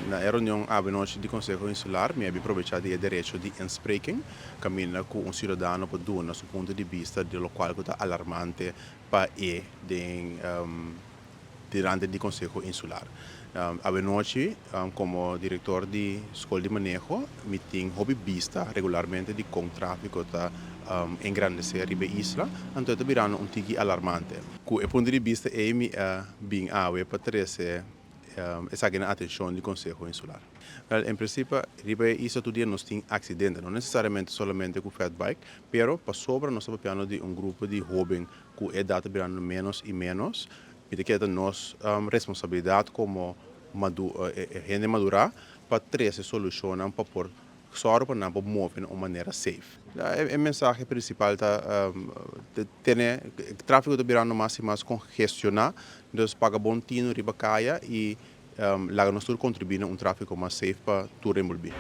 Na reunião avenoche do Conselho Insular, me abbi aprovechado o direito de inspraking, caminha com um cidadão para dar nosso ponto de vista de lo qual é alarmante para durante o Conselho Insular. Avenoche, como diretor de escola de manejo, me tenho hobby vista regularmente de com tráfico engrandecer a isla, então está virando tigi alarmante. Com o ponto de vista é bem para trazer essa atenção do Conselho Insular. Em princípio, riba isso tudo dia nós tem acidente, não necessariamente somente com fat bike, pero para sobra nós estamos falando de grupo de jovens com idade virando menos e menos, e que é nossa responsabilidade como gente madura para trazer soluções para pôr sorte para não mover de uma maneira safe. A mensagem principal é ter tráfego está virando mais e mais congestionado, então paga bom tino riba caia e lá nós contribuímos um tráfego mais safe para todo o mundo.